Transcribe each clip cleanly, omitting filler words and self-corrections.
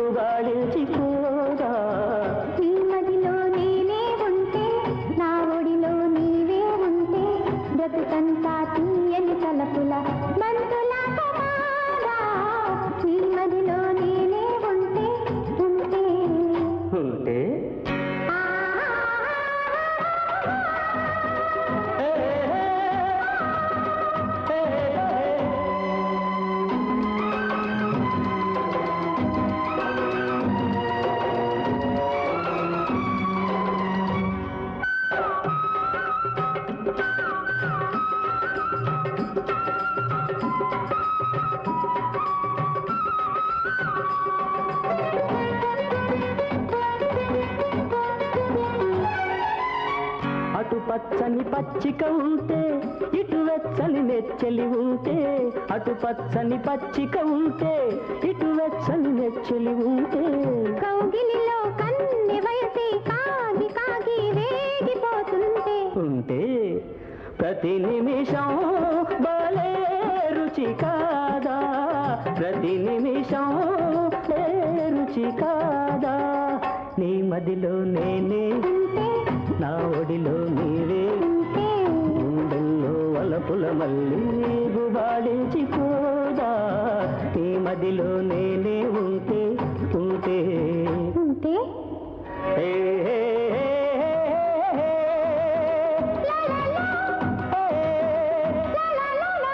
గుబాళించిపోదా నీ మదిలో నేనే ఉంటే నా ఒడిలో నీవే ఉంటే బ్రతుకంతా తీయని తలపుల బంతులా సమాదా నీ మదిలో నేనే ఉంటే ఉంటే ఉంటే అటు పచ్చని పచ్చిక ఉంటే ఇటు వెచ్చని నెచ్చలి ఉంటే అటు పచ్చని పచ్చిక ఉంటే ఇటు వెచ్చని నెచ్చలి ఉంటే కౌగిలిలో కన్నె వయసి కాగి కాగి వేగిపోతుంటే ఉంటే ప్రతి నిమిషం భలే రుచి కాదా ప్రతి నిమిషం రుచి కాదా నీ మదిలో నేనే ఉంటే నా ఒడిలో నీవే ఉంటే గుండెల్లో వలపుల మళ్ళీ గుబాళించిపోదా నీ మదిలో నేనే ఉంటే ఉంటే ఉంటే ఏ ఏ, ఏ, ఏ, లా లా లా లా లా లా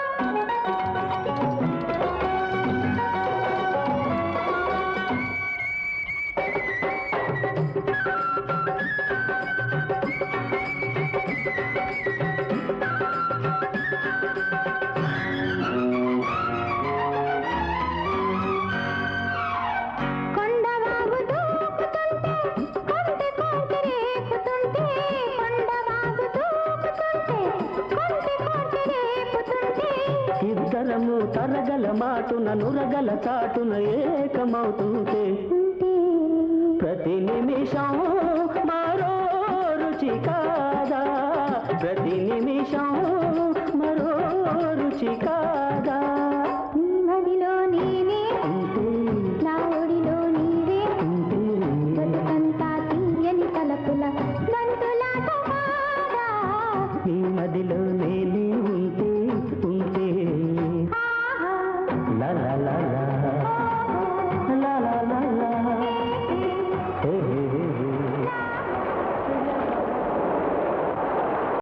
కొండవాగు దూకుతుంటే కొంటె కొంటె రేపుతుంటే కొండవాగు దూకుతుంటే కొంటె కొంటె రేపుతుంటే ఇద్దరము తరగల మాటున నురగల చాటున ఏకమవుతుంటే ఉంటే ప్రతి నిమిషం మరో రుచి కాదా ప్రతి నిమిషం మరో రుచి కాదా నీ మదిలో నేనే ఉంటే నా ఒడిలో నీవే ఉంటే బతుకంతా తీయని తలపుల బంతులాట కాదా నీ మదిలో నేనే ఉంటే ఉంటే ఆహా లా లా లా లా